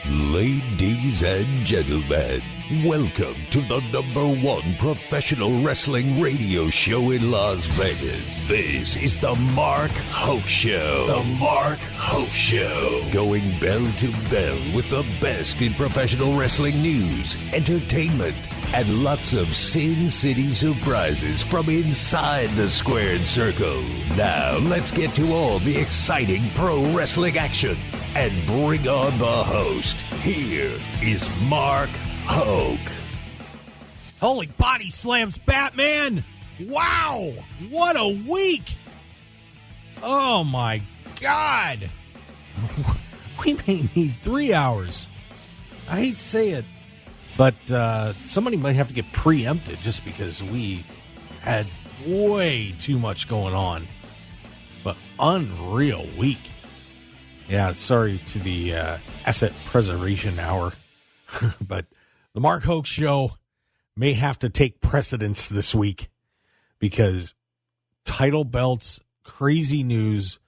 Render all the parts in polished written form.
Ladies and gentlemen, welcome to the #1 professional wrestling radio show in Las Vegas. This is the Mark Hoke Show. The Mark Hoke Show. Going bell to bell with the best in professional wrestling news, entertainment, and lots of Sin City surprises from inside the squared circle. Now, let's get to all the exciting pro wrestling action and bring on the host. Here is Mark Hoke. Holy body slams, Batman! Wow! What a week! Oh my God! We may need 3 hours. I hate to say it, but somebody might have to get preempted just because we had way too much going on. But unreal week. Yeah, sorry to the Asset Preservation Hour, but the Mark Hoke Show may have to take precedence this week because title belts, crazy news,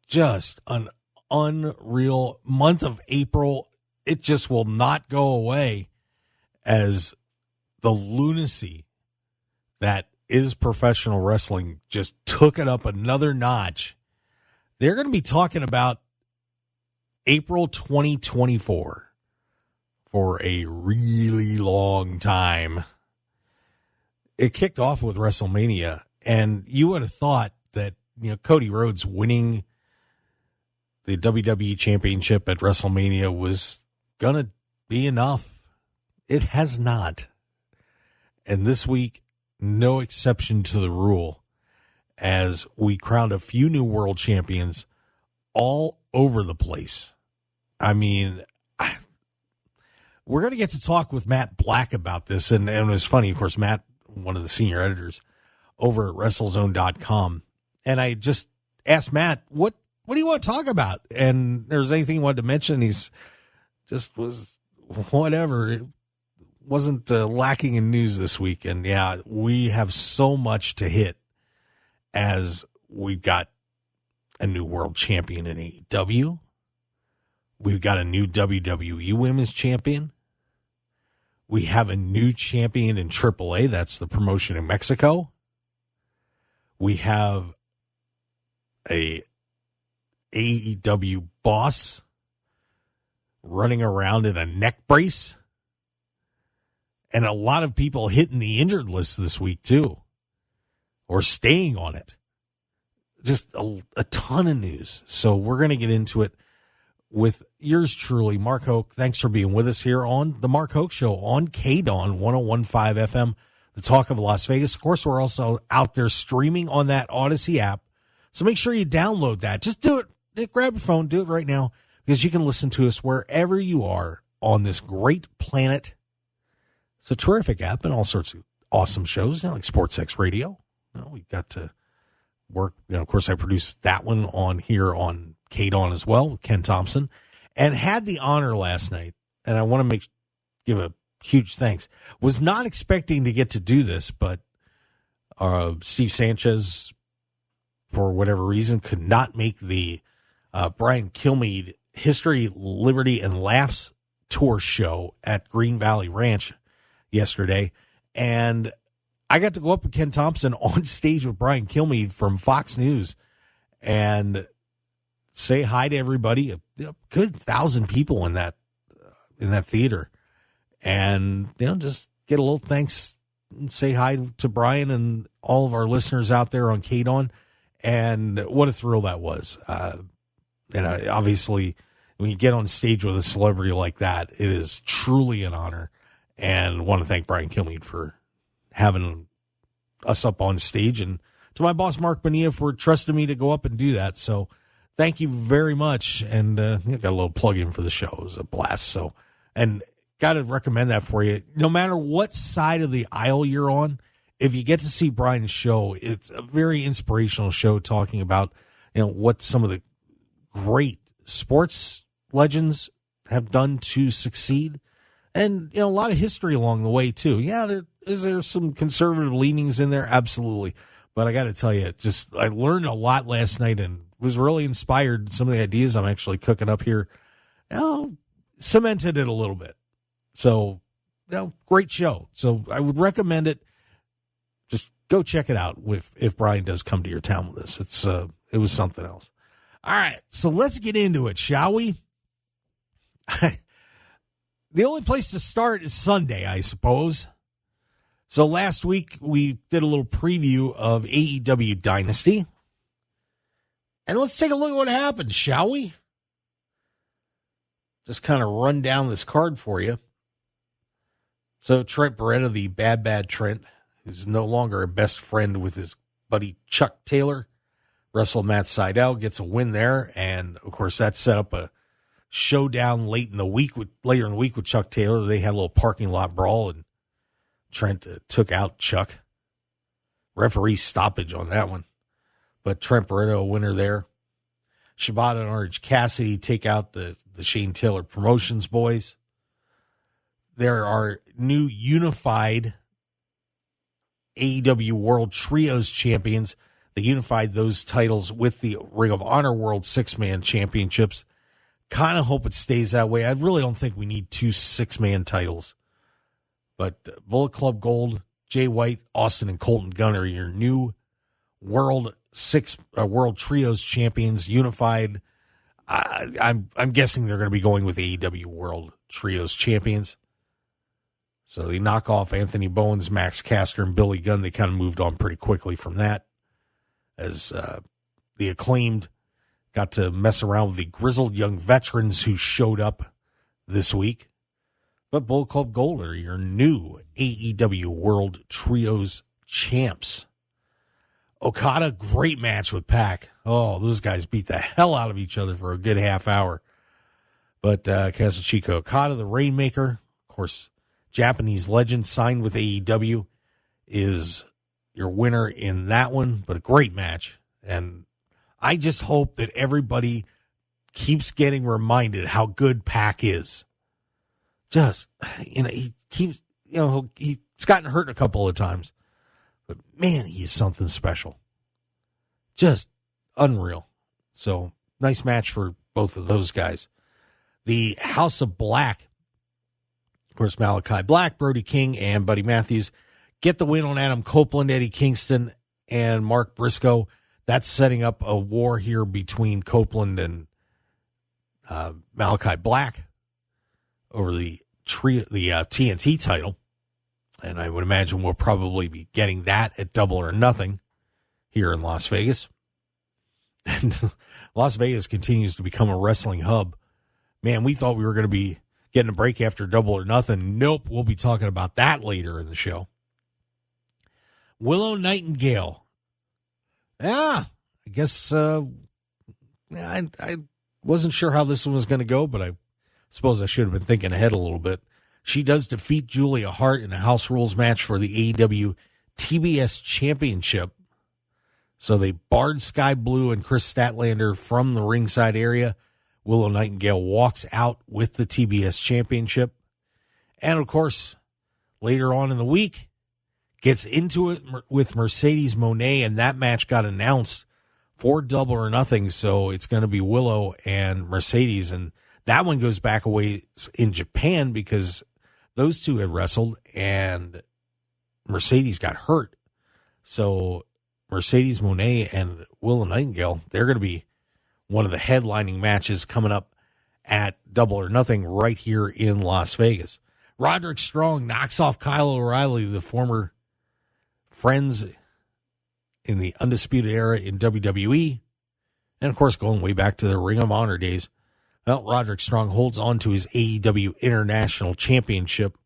just an unreal month of April. It just will not go away as the lunacy that is professional wrestling just took it up another notch. They're going to be talking about April 2024 for a really long time. It kicked off with WrestleMania, and you would have thought that, Cody Rhodes winning the WWE Championship at WrestleMania was going to be enough. It has not. And this week, no exception to the rule, as we crowned a few new world champions all over the place. I mean, we're going to get to talk with Matt Black about this. And it was funny, of course, Matt, one of the senior editors over at WrestleZone.com. And I just asked Matt, what do you want to talk about? And there was anything he wanted to mention. He's just was whatever. It wasn't lacking in news this week. And yeah, we have so much to hit as we've got a new world champion in AEW. We've got a new WWE Women's Champion. We have a new champion in AAA. That's the promotion in Mexico. We have a AEW boss running around in a neck brace. And a lot of people hitting the injured list this week, too, or staying on it. Just a ton of news. So we're going to get into it with yours truly, Mark Hoke. Thanks for being with us here on the Mark Hoke Show on KDAWN 101.5 FM, the talk of Las Vegas. Of course, we're also out there streaming on that Odyssey app. So make sure you download that. Just do it. Grab your phone. Do it right now because you can listen to us wherever you are on this great planet. It's a terrific app and all sorts of awesome shows, like SportsX Radio. We got to work. Of course, I produced that one on here on KDAWN as well with Ken Thompson, and had the honor last night. And I want to give a huge thanks. Was not expecting to get to do this, but Steve Sanchez, for whatever reason, could not make the Brian Kilmeade History, Liberty, and Laughs tour show at Green Valley Ranch yesterday. And I got to go up with Ken Thompson on stage with Brian Kilmeade from Fox News and say hi to everybody. A good 1,000 people in that theater, and just get a little thanks and say hi to Brian and all of our listeners out there on KDAWN. And what a thrill that was! And obviously, when you get on stage with a celebrity like that, it is truly an honor. And I want to thank Brian Kilmeade for having us up on stage, and to my boss, Mark Bonilla, for trusting me to go up and do that. So thank you very much. And got a little plug in for the show. It was a blast. So, and got to recommend that for you. No matter what side of the aisle you're on, if you get to see Brian's show, it's a very inspirational show talking about, what some of the great sports legends have done to succeed. And, a lot of history along the way, too. Yeah, there's some conservative leanings in there? Absolutely. But I got to tell you, I learned a lot last night and was really inspired. Some of the ideas I'm actually cooking up here, cemented it a little bit. So, great show. So I would recommend it. Just go check it out if Brian does come to your town with us. It was something else. All right, so let's get into it, shall we? The only place to start is Sunday, I suppose. So last week we did a little preview of AEW Dynasty. And let's take a look at what happened, shall we? Just kind of run down this card for you. So Trent Beretta, the bad Trent, who's no longer a best friend with his buddy Chuck Taylor, wrestled Matt Sydal, gets a win there. And, of course, that set up a showdown later in the week with Chuck Taylor. They had a little parking lot brawl, and Trent took out Chuck. Referee stoppage on that one. But Trent Beretta, a winner there. Shibata and Orange Cassidy take out the Shane Taylor Promotions boys. There are new unified AEW World Trios champions. They unified those titles with the Ring of Honor World Six-Man Championships. Kind of hope it stays that way. I really don't think we need 2 six-man titles. But Bullet Club Gold, Jay White, Austin, and Colton Gunn are your new World Trios champions, unified. I'm guessing they're going to be going with AEW World Trios champions. So they knock off Anthony Bowens, Max Caster, and Billy Gunn. They kind of moved on pretty quickly from that, as the Acclaimed got to mess around with the grizzled young veterans who showed up this week. But Bullet Club Gold are your new AEW World Trios champs. Okada, great match with Pac. Oh, those guys beat the hell out of each other for a good half hour. But Kazuchika Okada, the Rainmaker, of course, Japanese legend, signed with AEW, is your winner in that one. But a great match. And I just hope that everybody keeps getting reminded how good Pac is. Just, he keeps, he's gotten hurt a couple of times. But, man, he's something special. Just unreal. So, nice match for both of those guys. The House of Black, of course, Malachi Black, Brody King, and Buddy Matthews get the win on Adam Copeland, Eddie Kingston, and Mark Briscoe. That's setting up a war here between Copeland and Malachi Black over the TNT title. And I would imagine we'll probably be getting that at Double or Nothing here in Las Vegas. And Las Vegas continues to become a wrestling hub. Man, we thought we were going to be getting a break after Double or Nothing. Nope, we'll be talking about that later in the show. Willow Nightingale. Yeah, I guess I wasn't sure how this one was going to go, but I suppose I should have been thinking ahead a little bit. She does defeat Julia Hart in a House Rules match for the AEW TBS Championship. So they barred Sky Blue and Chris Statlander from the ringside area. Willow Nightingale walks out with the TBS Championship. And, of course, later on in the week, gets into it with Mercedes Moné, and that match got announced for Double or Nothing. So it's going to be Willow and Mercedes, and that one goes back a ways in Japan because those two had wrestled and Mercedes got hurt. So Mercedes Moné and Willow Nightingale, they're going to be one of the headlining matches coming up at Double or Nothing right here in Las Vegas. Roderick Strong knocks off Kyle O'Reilly, the former friends in the Undisputed Era in WWE. And, of course, going way back to the Ring of Honor days. Well, Roderick Strong holds on to his AEW International Championship.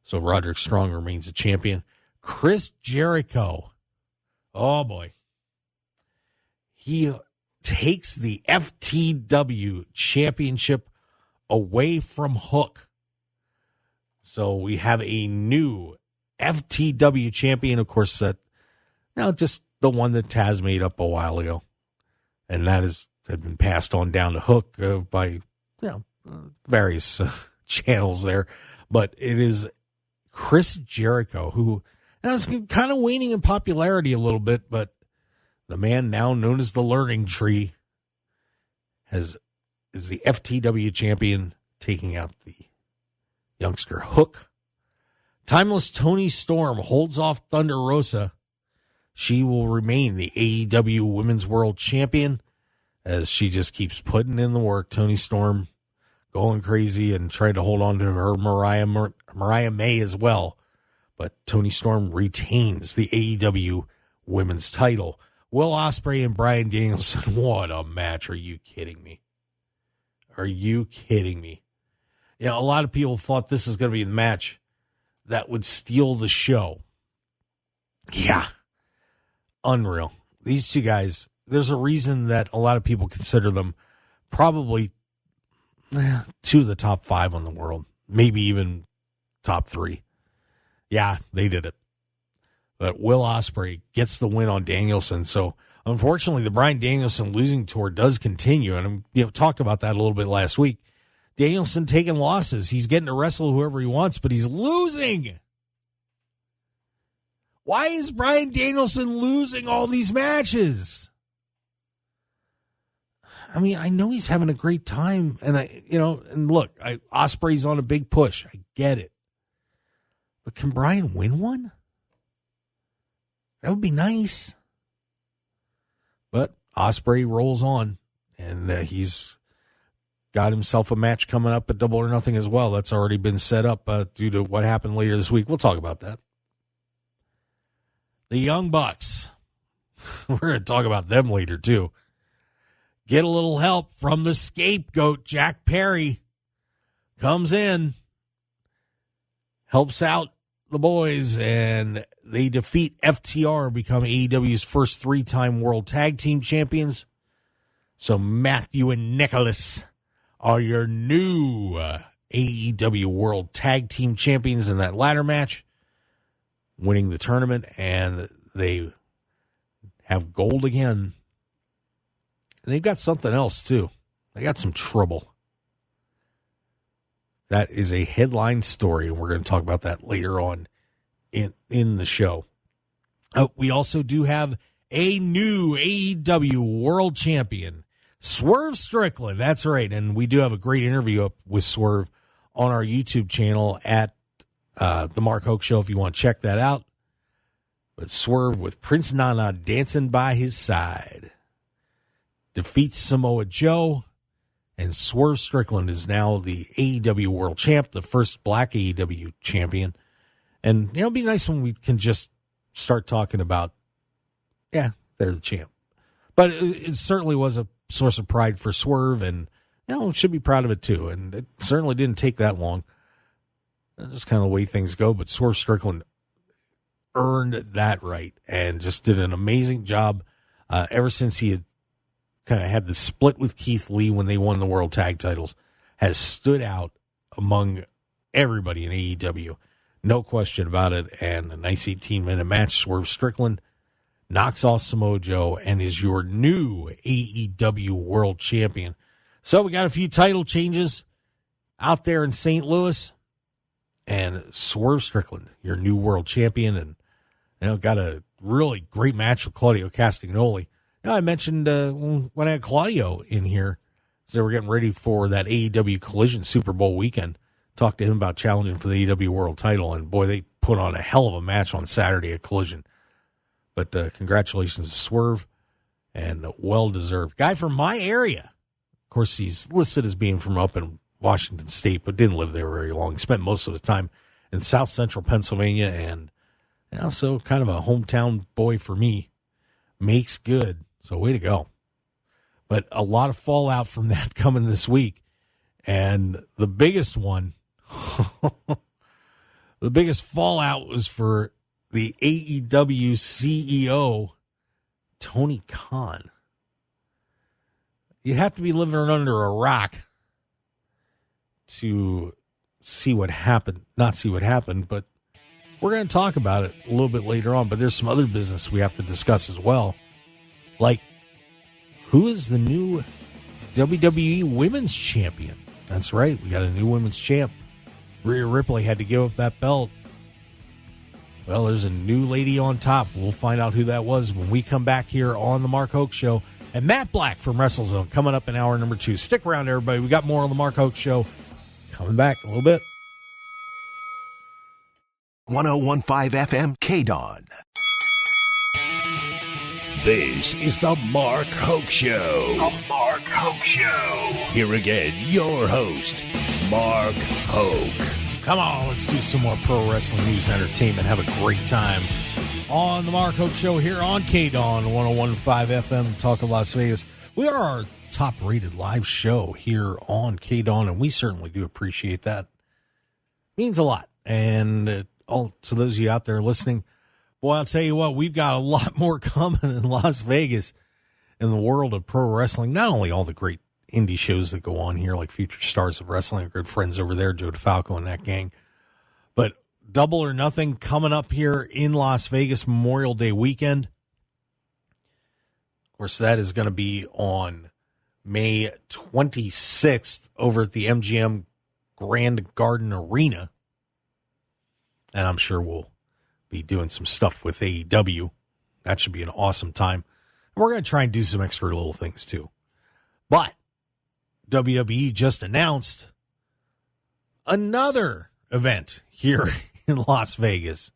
So Roderick Strong remains a champion. Chris Jericho. Oh, boy. He takes the FTW Championship away from Hook. So we have a new FTW champion, of course, that just the one that Taz made up a while ago. And that had been passed on down to Hook by various channels there. But it is Chris Jericho, who is kind of waning in popularity a little bit, but the man now known as the Learning Tree is the FTW champion, taking out the youngster Hoke. Timeless Toni Storm holds off Thunder Rosa. She will remain the AEW Women's World Champion as she just keeps putting in the work. Toni Storm going crazy and trying to hold on to her Mariah May as well. But Toni Storm retains the AEW Women's title. Will Ospreay and Bryan Danielson, what a match. Are you kidding me? Are you kidding me? You know, a lot of people thought this was going to be the match that would steal the show. Yeah. Unreal. These two guys, there's a reason that a lot of people consider them probably two of the top 5 on the world, maybe even top 3. Yeah, they did it. But Will Ospreay gets the win on Danielson. So, unfortunately, the Bryan Danielson losing tour does continue, and talked about that a little bit last week. Danielson taking losses. He's getting to wrestle whoever he wants, but he's losing. Why is Bryan Danielson losing all these matches? I mean, I know he's having a great time, and look, Ospreay's on a big push. I get it. But can Bryan win one? That would be nice. But Ospreay rolls on, and he's got himself a match coming up at Double or Nothing as well. That's already been set up due to what happened later this week. We'll talk about that. The Young Bucks. We're going to talk about them later, too. Get a little help from the scapegoat, Jack Perry. Comes in, helps out the boys, and they defeat FTR, become AEW's first 3-time World Tag Team Champions. So Matthew and Nicholas are your new AEW World Tag Team Champions in that ladder match, winning the tournament, and they have gold again. And they've got something else, too. They got some trouble. That is a headline story, and we're going to talk about that later on in the show. We also do have a new AEW World Champion, Swerve Strickland. That's right, and we do have a great interview up with Swerve on our YouTube channel at The Mark Hoke Show if you want to check that out. But Swerve with Prince Nana dancing by his side defeats Samoa Joe, and Swerve Strickland is now the AEW World Champ, the first black AEW champion. And, it'd be nice when we can just start talking about, they're the champ. But it certainly was a source of pride for Swerve, and, should be proud of it too. And it certainly didn't take that long. That's just kind of the way things go. But Swerve Strickland earned that right and just did an amazing job ever since he had kind of had the split with Keith Lee when they won the World Tag titles, has stood out among everybody in AEW. No question about it. And a nice 18-minute match. Swerve Strickland knocks off Samoa Joe and is your new AEW World Champion. So we got a few title changes out there in St. Louis. And Swerve Strickland, your new World Champion. And got a really great match with Claudio Castagnoli. I mentioned when I had Claudio in here, as they were getting ready for that AEW Collision Super Bowl weekend, talked to him about challenging for the AEW World title, and boy, they put on a hell of a match on Saturday at Collision. But congratulations to Swerve, and well-deserved. Guy from my area. Of course, he's listed as being from up in Washington State, but didn't live there very long. Spent most of his time in South Central Pennsylvania, and also kind of a hometown boy for me. Makes good. So way to go. But a lot of fallout from that coming this week. And the biggest one, the biggest fallout was for the AEW CEO, Tony Khan. You have to be living under a rock to see what happened. Not see what happened, but we're going to talk about it a little bit later on. But there's some other business we have to discuss as well. Like, who is the new WWE Women's Champion? That's right, we got a new Women's Champ. Rhea Ripley had to give up that belt. Well, there's a new lady on top. We'll find out who that was when we come back here on the Mark Hoke Show. And Matt Black from WrestleZone coming up in hour number 2. Stick around, everybody. We got more on the Mark Hoke Show Coming back a little bit. 101.5 FM KDAWN. This is the Mark Hoke Show. The Mark Hoke Show. Here again, your host, Mark Hoke. Come on, let's do some more pro wrestling news entertainment. Have a great time on the Mark Hoke Show here on KDAWN 101.5 FM, Talk of Las Vegas. We are our top-rated live show here on KDAWN, and we certainly do appreciate that. Means a lot. And all to those of you out there listening, boy, I'll tell you what, we've got a lot more coming in Las Vegas in the world of pro wrestling. Not only all the great indie shows that go on here, like Future Stars of Wrestling, our good friends over there, Joe DeFalco and that gang, but Double or Nothing coming up here in Las Vegas Memorial Day weekend. Of course, that is going to be on May 26th over at the MGM Grand Garden Arena. And I'm sure we'll be doing some stuff with AEW. That should be an awesome time. And we're going to try and do some extra little things too. But WWE just announced another event here in Las Vegas.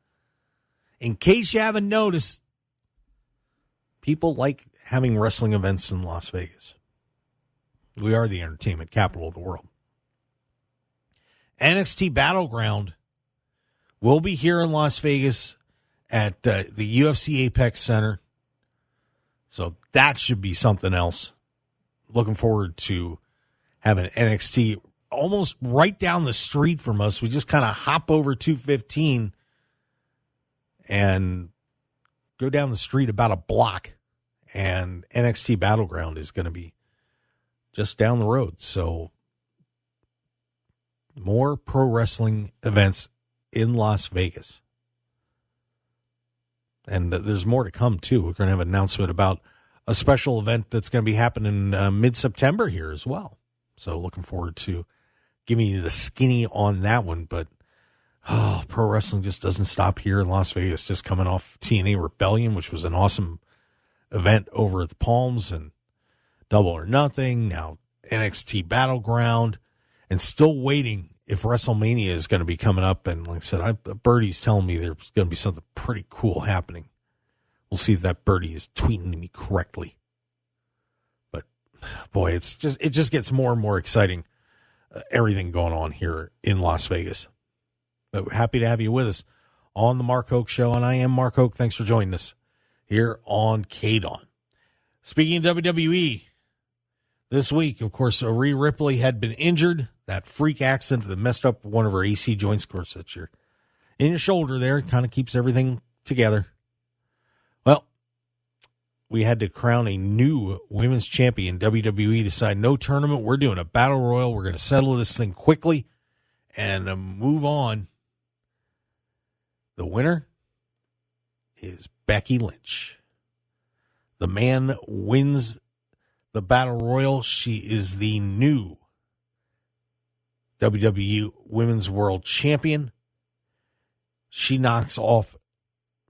In case you haven't noticed, people like having wrestling events in Las Vegas. We are the entertainment capital of the world. NXT Battleground will be here in Las Vegas at the UFC Apex Center. So that should be something else. Looking forward to having NXT almost right down the street from us. We just kind of hop over 215 and go down the street about a block. And NXT Battleground is going to be just down the road. So more pro wrestling events in Las Vegas. And there's more to come, too. We're going to have an announcement about a special event that's going to be happening mid-September here as well. So looking forward to giving you the skinny on that one. But pro wrestling just doesn't stop here in Las Vegas. Just coming off TNA Rebellion, which was an awesome event over at the Palms, and Double or Nothing, now NXT Battleground, and still waiting if WrestleMania is going to be coming up. And like I said, Birdie's telling me there's going to be something pretty cool happening. We'll see if that Birdie is tweeting me correctly. But boy, it just gets more and more exciting. Everything going on here in Las Vegas. But we're happy to have you with us on the Mark Hoke Show, and I am Mark Hoke. Thanks for joining us here on KDAWN. Speaking of WWE, this week, of course, Rhea Ripley had been injured. That freak accident that messed up one of her AC joints. Of course, that's in your shoulder there. Kind of keeps everything together. Well, we had to crown a new women's champion. WWE decided no tournament. We're doing a battle royal. We're going to settle this thing quickly and move on. The winner is Becky Lynch. The man wins the battle royal. She is the new WWE Women's World Champion. She knocks off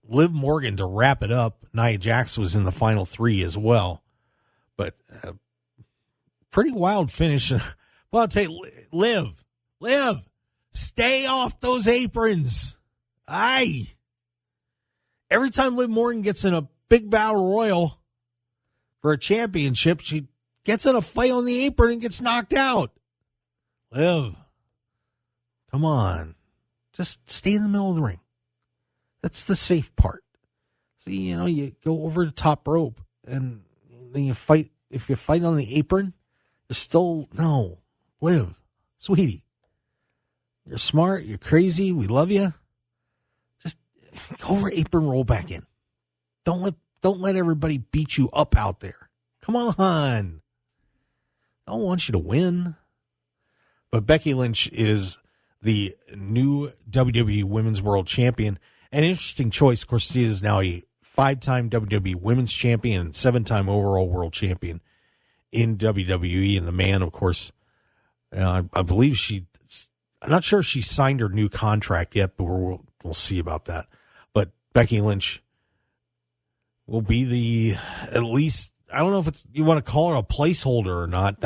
Liv Morgan to wrap it up. Nia Jax was in the final three as well. But pretty wild finish. Well, I'll tell you, Liv, stay off those aprons. Aye. Every time Liv Morgan gets in a big battle royal for a championship, she gets in a fight on the apron and gets knocked out. Liv, come on. Just stay in the middle of the ring. That's the safe part. So, you go over the top rope and then you fight. If you fight on the apron, you're still, no, Liv, sweetie. You're smart. You're crazy. We love you. Just go over apron, roll back in. Don't let everybody beat you up out there. Come on. I don't want you to win. But Becky Lynch is the new WWE Women's World Champion. An interesting choice. Of course, she is now a 5-time WWE Women's Champion and 7-time overall World Champion in WWE. And the man, of course, I believe I'm not sure if she signed her new contract yet, but we'll see about that. But Becky Lynch will be at least, I don't know if you want to call her a placeholder or not.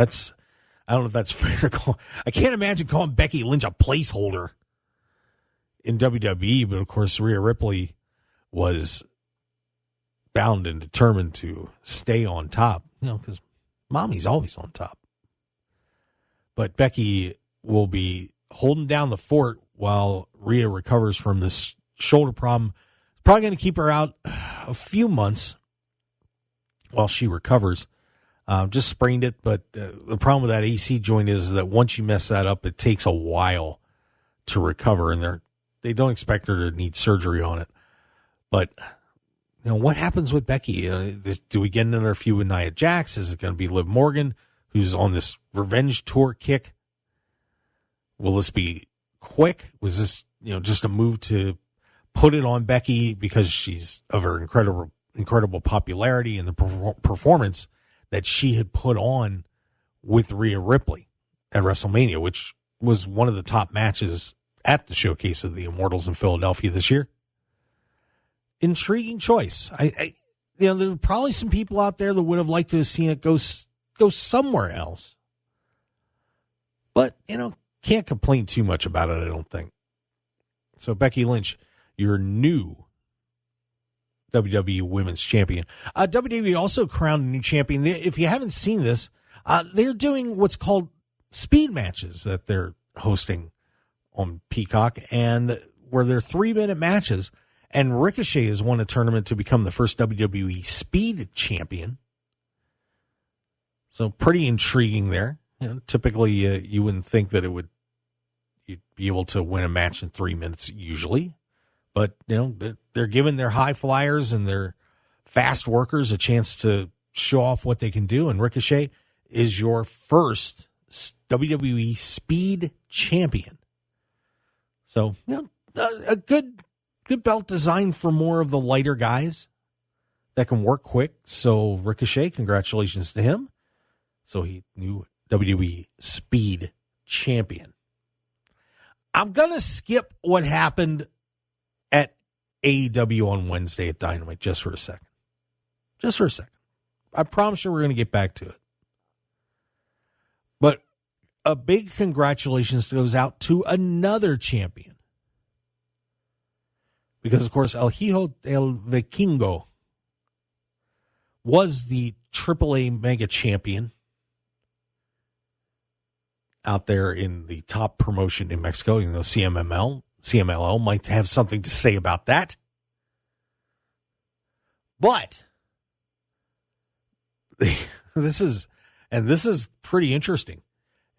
I don't know if that's fair to call. I can't imagine calling Becky Lynch a placeholder in WWE, but of course Rhea Ripley was bound and determined to stay on top, because mommy's always on top. But Becky will be holding down the fort while Rhea recovers from this shoulder problem. It's probably going to keep her out a few months while she recovers. Just sprained it, but the problem with that AC joint is that once you mess that up, it takes a while to recover, and they don't expect her to need surgery on it. But what happens with Becky? Do we get another feud with Nia Jax? Is it going to be Liv Morgan, who's on this revenge tour kick? Will this be quick? Was this just a move to put it on Becky because she's of her incredible popularity and the performance that she had put on with Rhea Ripley at WrestleMania, which was one of the top matches at the Showcase of the Immortals in Philadelphia this year? Intriguing choice. There's probably some people out there that would have liked to have seen it go somewhere else. But, can't complain too much about it, I don't think. So Becky Lynch, your new WWE Women's Champion. WWE also crowned a new champion. If you haven't seen this, they're doing what's called speed matches that they're hosting on Peacock, and where they're 3-minute matches. And Ricochet has won a tournament to become the first WWE Speed Champion. So pretty intriguing there. Typically, you wouldn't think that you'd be able to win a match in 3 minutes usually. But, they're giving their high flyers and their fast workers a chance to show off what they can do. And Ricochet is your first WWE Speed Champion. So, a good belt designed for more of the lighter guys that can work quick. So Ricochet, congratulations to him. So he new WWE Speed Champion. I'm going to skip what happened at AEW on Wednesday at Dynamite just for a second. Just for a second. I promise you we're going to get back to it. But a big congratulations goes out to another champion. Because, of course, El Hijo del Vikingo was the AAA Mega Champion out there in the top promotion in Mexico. Even though CMLL might have something to say about that. But this is pretty interesting.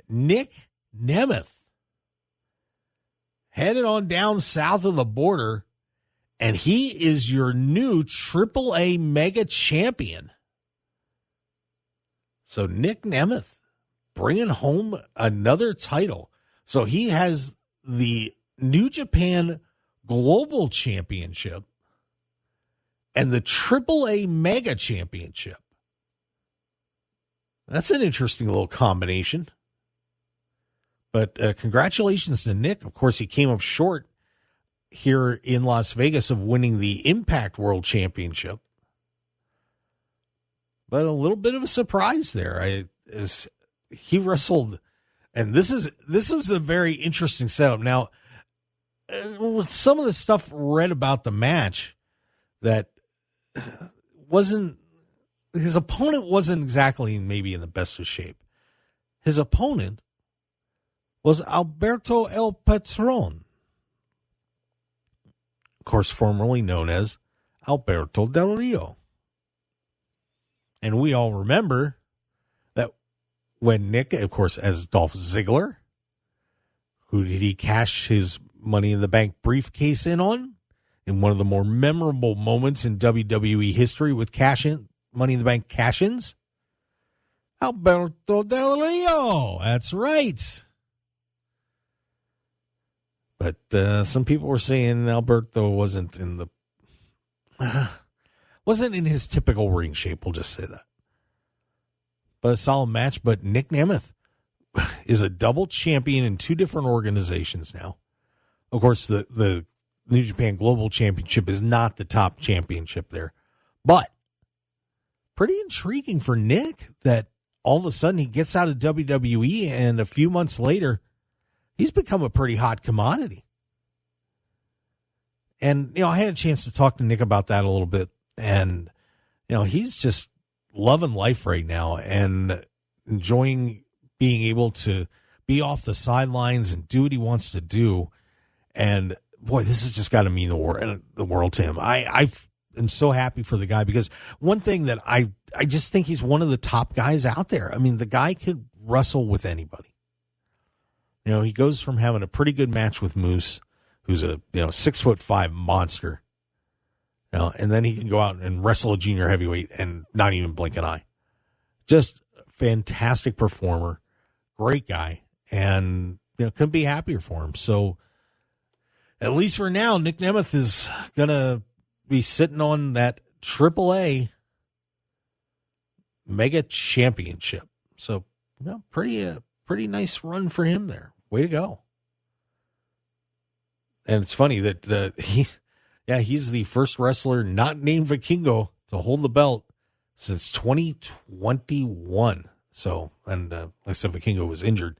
Nic Nemeth headed on down south of the border, and he is your new AAA Mega Champion. So Nic Nemeth bringing home another title. So he has the New Japan Global Championship and the AAA Mega Championship. That's an interesting little combination. But congratulations to Nick. Of course, he came up short here in Las Vegas of winning the Impact World Championship. But a little bit of a surprise there. As he wrestled, and this was a very interesting setup. Now, with some of the stuff read about the match, that his opponent wasn't exactly maybe in the best of shape. His opponent was Alberto El Patron, of course, formerly known as Alberto Del Rio. And we all remember that when Nick, of course, as Dolph Ziggler, who did he cash his Money in the Bank briefcase in on? In one of the more memorable moments in WWE history with Money in the Bank cash-ins? Alberto Del Rio. That's right. But some people were saying Alberto wasn't in his typical ring shape. We'll just say that. But a solid match. But Nic Nemeth is a double champion in two different organizations now. Of course, the New Japan Global Championship is not the top championship there. But pretty intriguing for Nick that all of a sudden he gets out of WWE, and a few months later, he's become a pretty hot commodity. And, I had a chance to talk to Nick about that a little bit. And, he's just loving life right now and enjoying being able to be off the sidelines and do what he wants to do. And, boy, this has just got to mean the world to him. I am so happy for the guy, because one thing that I just think he's one of the top guys out there. I mean, the guy could wrestle with anybody. He goes from having a pretty good match with Moose, who's a 6'5" monster, and then he can go out and wrestle a junior heavyweight and not even blink an eye. Just fantastic performer, great guy, and couldn't be happier for him. So at least for now, Nic Nemeth is gonna be sitting on that AAA Mega Championship. So pretty nice run for him there. Way to go. And it's funny that he's the first wrestler not named Vikingo to hold the belt since 2021. So, and like I said, Vikingo was injured.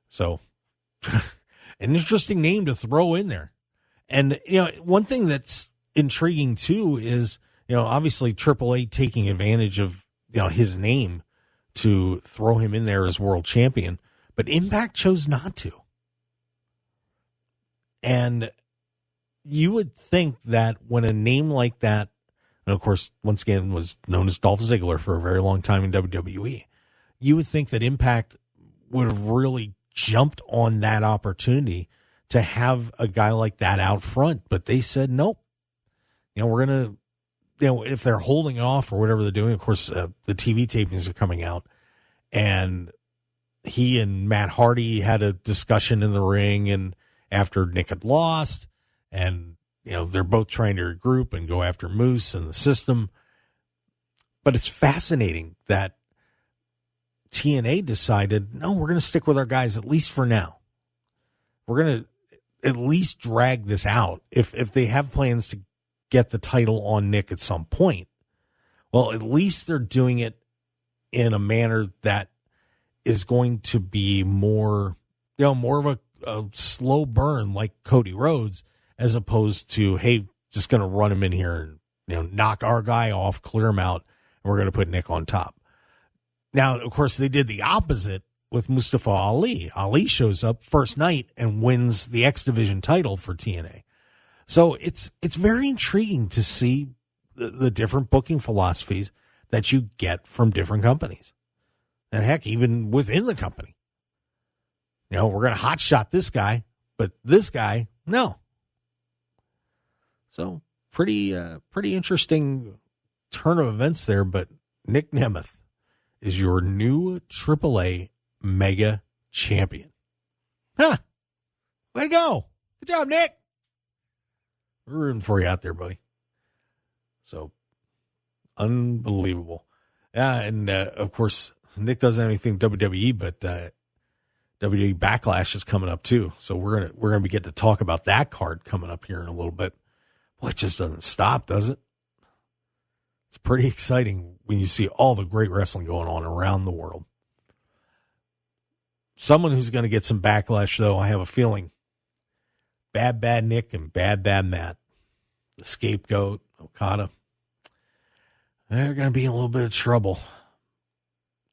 So, an interesting name to throw in there. And, one thing that's intriguing too is, obviously AAA taking advantage of, his name to throw him in there as world champion, but Impact chose not to. And you would think that when a name like that, and of course, once again, was known as Dolph Ziggler for a very long time in WWE, you would think that Impact would have really jumped on that opportunity to have a guy like that out front. But they said, nope, we're going to, if they're holding it off or whatever they're doing, of course, the TV tapings are coming out, and he and Matt Hardy had a discussion in the ring, and after Nick had lost, and, they're both trying to regroup and go after Moose and the system. But it's fascinating that TNA decided, no, we're going to stick with our guys, at least for now. We're going to at least drag this out. If they have plans to get the title on Nick at some point, well, at least they're doing it in a manner that is going to be more of a slow burn, like Cody Rhodes, as opposed to, hey, just going to run him in here and, knock our guy off, clear him out, and we're going to put Nick on top. Now, of course, they did the opposite with Mustafa Ali. Ali shows up first night and wins the X Division title for TNA. So it's very intriguing to see the different booking philosophies that you get from different companies. And heck, even within the company. We're going to hotshot this guy, but this guy, no. So pretty interesting turn of events there, but Nic Nemeth is your new AAA Mega Champion. Huh. Way to go. Good job, Nick. We're rooting for you out there, buddy. So, unbelievable. And, of course, Nick doesn't have anything WWE, but WWE Backlash is coming up, too. So we're gonna get to talk about that card coming up here in a little bit. Boy, it just doesn't stop, does it? It's pretty exciting when you see all the great wrestling going on around the world. Someone who's going to get some backlash, though, I have a feeling. Bad Nick and Bad Matt. The scapegoat, Okada. They're going to be in a little bit of trouble.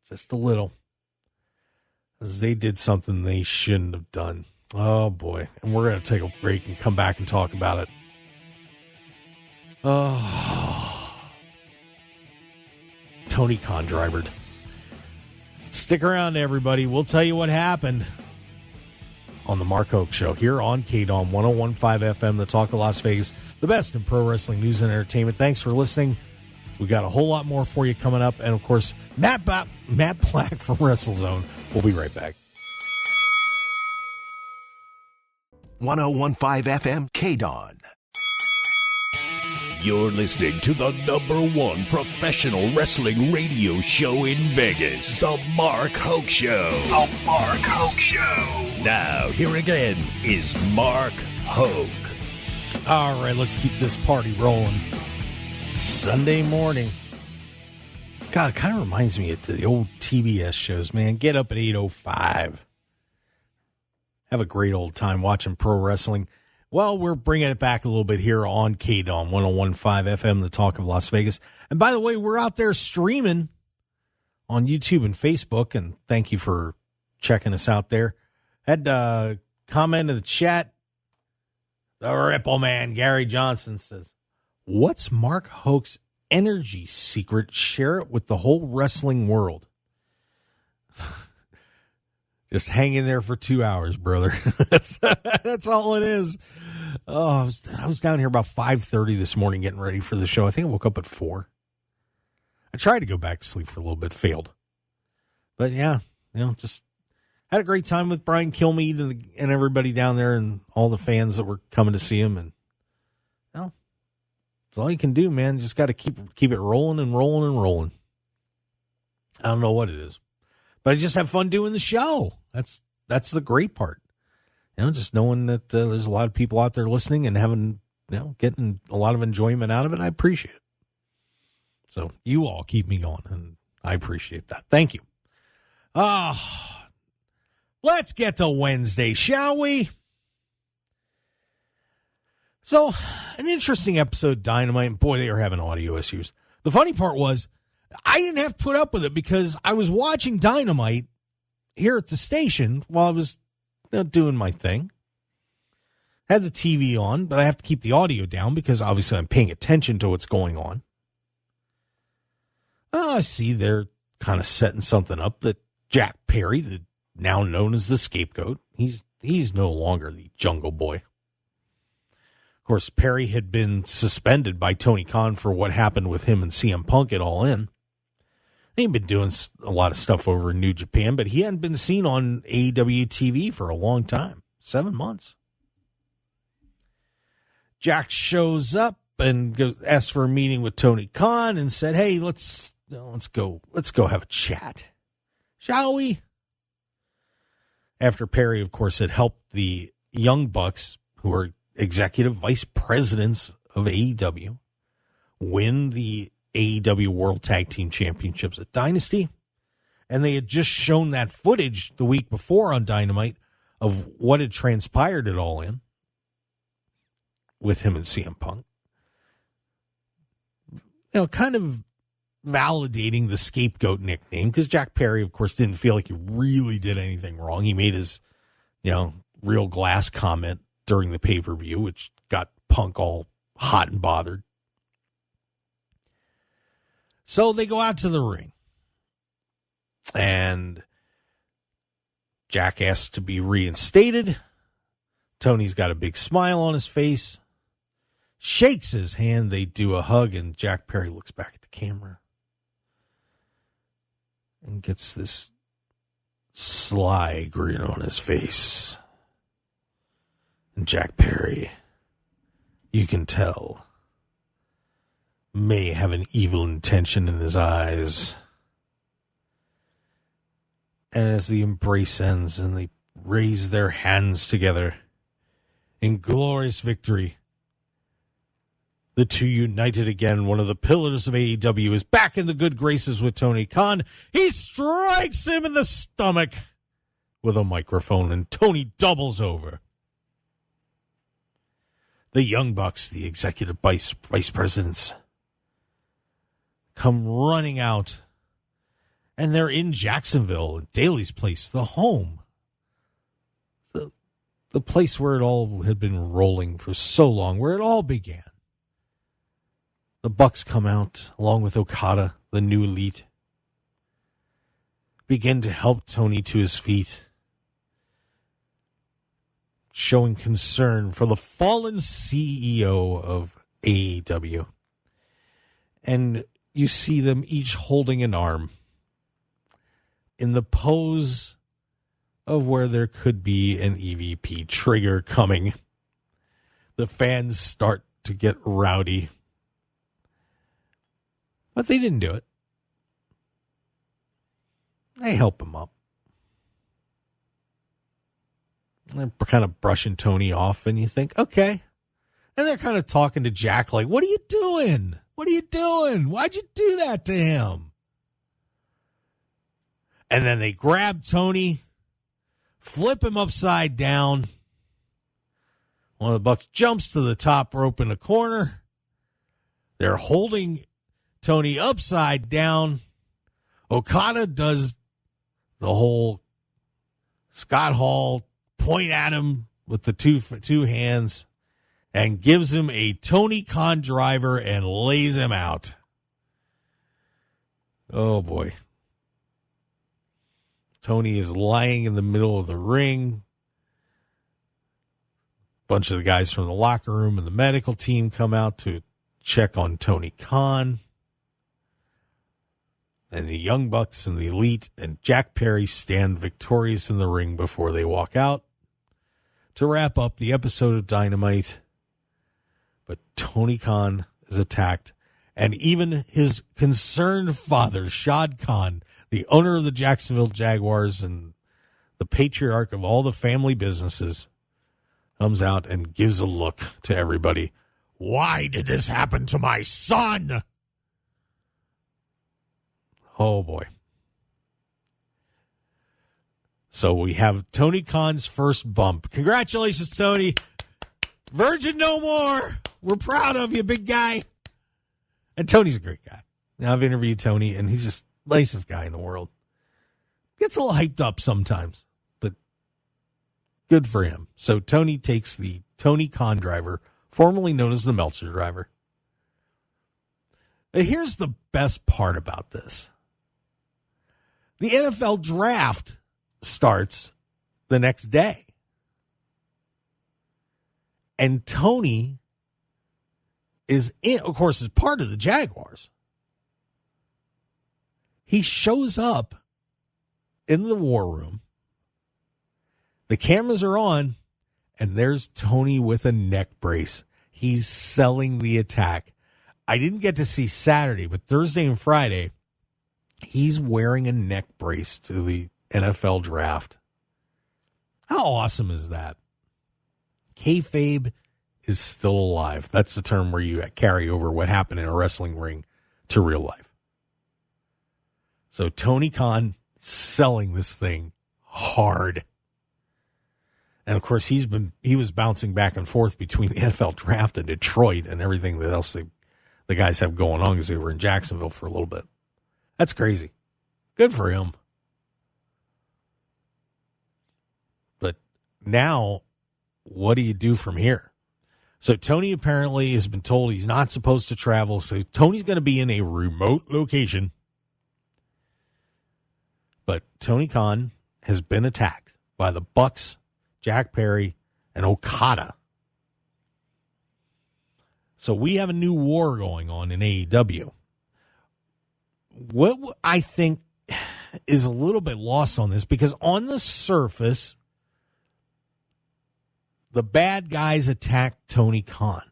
Just a little. As they did something they shouldn't have done. Oh, boy. And we're going to take a break and come back and talk about it. Oh. Tony Khan drivered. Stick around, everybody. We'll tell you what happened on the Mark Hoke Show here on KDAWN 101.5 FM, the Talk of Las Vegas, the best in pro wrestling news and entertainment. Thanks for listening. We got a whole lot more for you coming up. And, of course, Matt Black from WrestleZone. We'll be right back. 101.5 FM, KDAWN. You're listening to the #1 professional wrestling radio show in Vegas, The Mark Hoke Show. The Mark Hoke Show. Now, here again is Mark Hoke. All right, let's keep this party rolling. Sunday morning. God, it kind of reminds me of the old TBS shows, man. Get up at 8:05. Have a great old time watching pro wrestling. Well, we're bringing it back a little bit here on KDAWN 101.5 FM, the talk of Las Vegas. And by the way, we're out there streaming on YouTube and Facebook, and thank you for checking us out there. Had a comment in the chat. The Ripple Man, Gary Johnson, says, what's Mark Hoke's energy secret? Share it with the whole wrestling world. Just hang in there for 2 hours, brother. That's all it is. Oh, I was down here about 5:30 this morning getting ready for the show. I think I woke up at 4. I tried to go back to sleep for a little bit, failed. But yeah, just had a great time with Brian Kilmeade and everybody down there and all the fans that were coming to see him. And that's all you can do, man. You just got to keep it rolling and rolling and rolling. I don't know what it is, but I just have fun doing the show. That's the great part. Just knowing that there's a lot of people out there listening and having, getting a lot of enjoyment out of it. I appreciate it. So you all keep me going, and I appreciate that. Thank you. Let's get to Wednesday, shall we? So, an interesting episode, Dynamite. And boy, they are having audio issues. The funny part was, I didn't have to put up with it because I was watching Dynamite here at the station while I was doing my thing. Had the TV on, but I have to keep the audio down because obviously I'm paying attention to what's going on. I see they're kind of setting something up that Jack Perry, the now known as the Scapegoat, he's no longer the Jungle Boy. Of course, Perry had been suspended by Tony Khan for what happened with him and CM Punk at All In. He'd been doing a lot of stuff over in New Japan, but he hadn't been seen on AEW TV for a long time, 7 months. Jack shows up and asks for a meeting with Tony Khan and said, "Hey, let's go have a chat, shall we?" After Perry, of course, had helped the Young Bucks, who are executive vice presidents of AEW, win the AEW World Tag Team Championships at Dynasty. And they had just shown that footage the week before on Dynamite of what had transpired at All In with him and CM Punk. Kind of validating the Scapegoat nickname, because Jack Perry, of course, didn't feel like he really did anything wrong. He made his, real glass comment during the pay-per-view, which got Punk all hot and bothered. So they go out to the ring, and Jack asks to be reinstated. Tony's got a big smile on his face, shakes his hand. They do a hug, and Jack Perry looks back at the camera and gets this sly grin on his face. And Jack Perry, you can tell, may have an evil intention in his eyes. And as the embrace ends and they raise their hands together in glorious victory, the two united again. One of the pillars of AEW is back in the good graces with Tony Khan. He strikes him in the stomach with a microphone, and Tony doubles over. The Young Bucks, the executive vice presidents, come running out, and they're in Jacksonville, Daly's place, the home, the place where it all had been rolling for so long, where it all began. The Bucks come out, along with Okada, the new elite, begin to help Tony to his feet, showing concern for the fallen CEO of AEW. And you see them each holding an arm in the pose of where there could be an EVP trigger coming. The fans start to get rowdy. But they didn't do it. They help him up. They're kind of brushing Tony off, and you think, okay. And they're kind of talking to Jack like, what are you doing? What are you doing? Why'd you do that to him? And then they grab Tony, flip him upside down. One of the Bucks jumps to the top rope in the corner. They're holding Tony upside down. Okada does the whole Scott Hall point at him with the two hands and gives him a Tony Khan driver and lays him out. Oh, boy. Tony is lying in the middle of the ring. A bunch of the guys from the locker room and the medical team come out to check on Tony Khan. And the Young Bucks and the Elite and Jack Perry stand victorious in the ring before they walk out to wrap up the episode of Dynamite. But Tony Khan is attacked, and even his concerned father, Shad Khan, the owner of the Jacksonville Jaguars and the patriarch of all the family businesses, comes out and gives a look to everybody. Why did this happen to my son? Oh, boy. So we have Tony Khan's first bump. Congratulations, Tony. Virgin no more. We're proud of you, big guy. And Tony's a great guy. Now, I've interviewed Tony, and he's just the nicest guy in the world. Gets a little hyped up sometimes, but good for him. So Tony takes the Tony Khan driver, formerly known as the Meltzer driver. But here's the best part about this. The NFL draft starts the next day. And Tony is in, of course, is part of the Jaguars. He shows up in the war room. The cameras are on, and there's Tony with a neck brace. He's selling the attack. I didn't get to see Saturday, but Thursday and Friday, he's wearing a neck brace to the NFL draft. How awesome is that? Kayfabe is still alive. That's the term where you carry over what happened in a wrestling ring to real life. So Tony Khan selling this thing hard. And of course, he was bouncing back and forth between the NFL draft and Detroit and everything that else the guys have going on because they were in Jacksonville for a little bit. That's crazy. Good for him. But now, what do you do from here? So Tony apparently has been told he's not supposed to travel. So Tony's going to be in a remote location. But Tony Khan has been attacked by the Bucks, Jack Perry, and Okada. So we have a new war going on in AEW. What I think is a little bit lost on this, because on the surface, the bad guys attacked Tony Khan.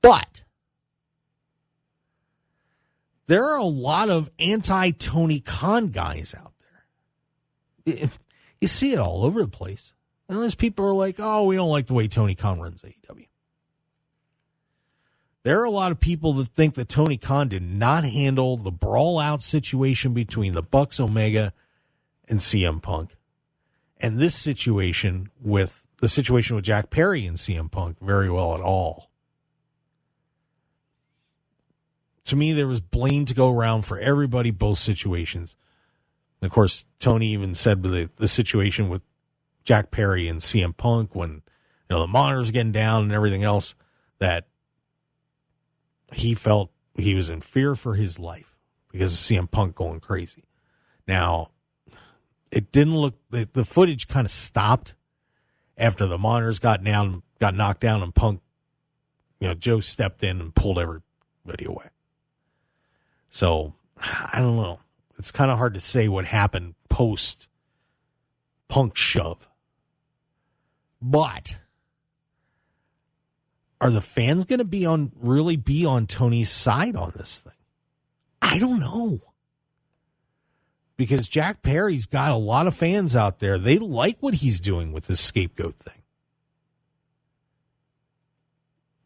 But there are a lot of anti-Tony Khan guys out there. You see it all over the place. And there's people who are like, oh, we don't like the way Tony Khan runs AEW. There are a lot of people that think that Tony Khan did not handle the brawl-out situation between the Bucks, Omega, and CM Punk. And this situation with Jack Perry and CM Punk very well at all. To me, there was blame to go around for everybody, both situations. Of course, Tony even said with the situation with Jack Perry and CM Punk when the monitors getting down and everything else, that he felt he was in fear for his life because of CM Punk going crazy. Now, it didn't look, the footage kind of stopped after the monitors got knocked down, and Punk, Joe stepped in and pulled everybody away. So, I don't know. It's kind of hard to say what happened post Punk shove. But are the fans going to really be on Tony's side on this thing? I don't know. Because Jack Perry's got a lot of fans out there. They like what he's doing with this scapegoat thing.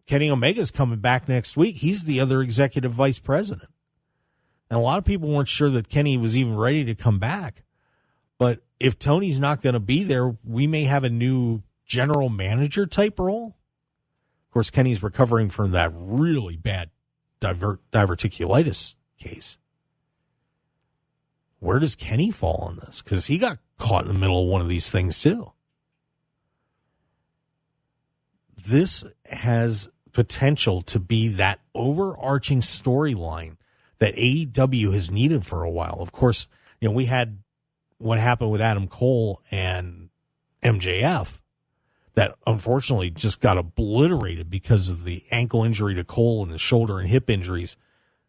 Kenny Omega's coming back next week. He's the other executive vice president. And a lot of people weren't sure that Kenny was even ready to come back. But if Tony's not going to be there, we may have a new general manager type role. Of course, Kenny's recovering from that really bad diverticulitis case. Where does Kenny fall on this? Because he got caught in the middle of one of these things too. This has potential to be that overarching storyline that AEW has needed for a while. Of course, we had what happened with Adam Cole and MJF that unfortunately just got obliterated because of the ankle injury to Cole and the shoulder and hip injuries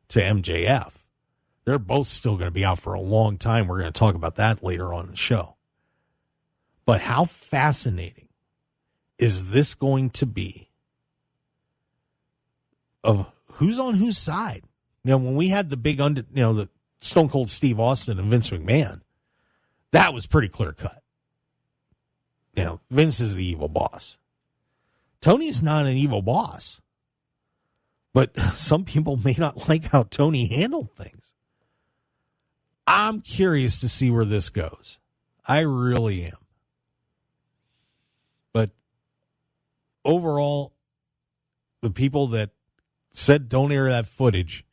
to MJF. They're both still going to be out for a long time. We're going to talk about that later on in the show. But how fascinating is this going to be of who's on whose side? When we had the big, the Stone Cold Steve Austin and Vince McMahon, that was pretty clear cut. Vince is the evil boss. Tony's not an evil boss. But some people may not like how Tony handled things. I'm curious to see where this goes. I really am. But overall, the people that said don't air that footage,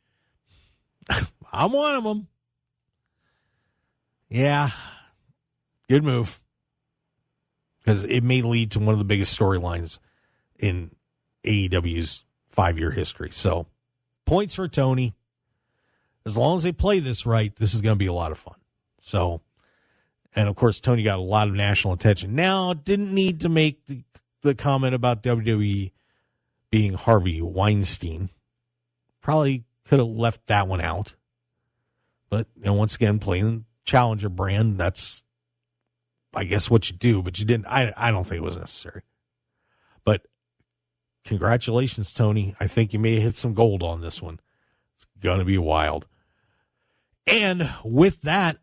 I'm one of them. Yeah, good move. Because it may lead to one of the biggest storylines in AEW's 5-year history. So, points for Tony. As long as they play this right, this is going to be a lot of fun. So, and of course, Tony got a lot of national attention. Now, didn't need to make the comment about WWE being Harvey Weinstein. Probably could have left that one out. But, once again, playing the Challenger brand, that's, I guess, what you do. But you didn't, I don't think it was necessary. But congratulations, Tony. I think you may have hit some gold on this one. It's going to be wild. And with that,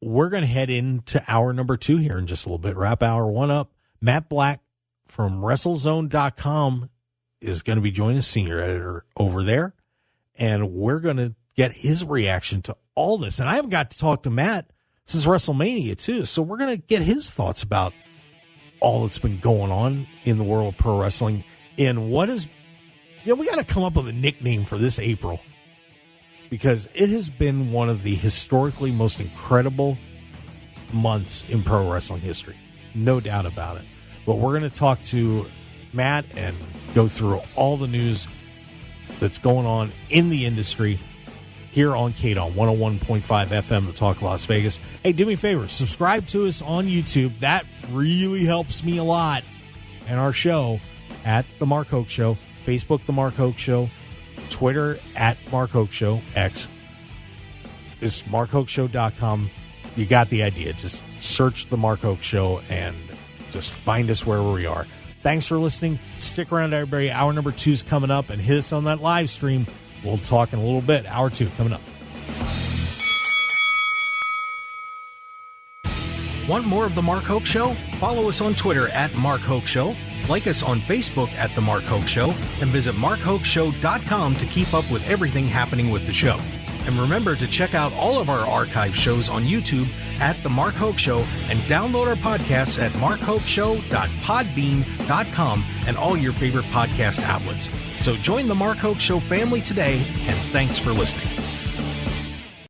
we're going to head into hour number 2 here in just a little bit. Wrap hour 1 up. Matt Black from WrestleZone.com is going to be joining us, senior editor over there. And we're going to get his reaction to all this. And I haven't got to talk to Matt since WrestleMania, too. So we're going to get his thoughts about all that's been going on in the world of pro wrestling. And what is, we got to come up with a nickname for this April, because it has been one of the historically most incredible months in pro wrestling history. No doubt about it. But we're going to talk to Matt and go through all the news that's going on in the industry here on KDAWN 101.5 FM to Talk Las Vegas. Hey, do me a favor, subscribe to us on YouTube. That really helps me a lot. And our show at The Mark Hoke Show, Facebook The Mark Hoke Show, Twitter at Mark Hoke Show, X. It's markhokeshow.com. You got the idea. Just search The Mark Hoke Show and just find us wherever we are. Thanks for listening. Stick around, everybody. Hour number 2 is coming up, and hit us on that live stream. We'll talk in a little bit. Hour 2 coming up. Want more of The Mark Hoke Show? Follow us on Twitter at Mark Hoke Show, like us on Facebook at The Mark Hoke Show, and visit markhokeshow.com to keep up with everything happening with the show. And remember to check out all of our archive shows on YouTube at The Mark Hoke Show, and download our podcasts at markhokeshow.podbean.com and all your favorite podcast outlets. So join The Mark Hoke Show family today, and thanks for listening.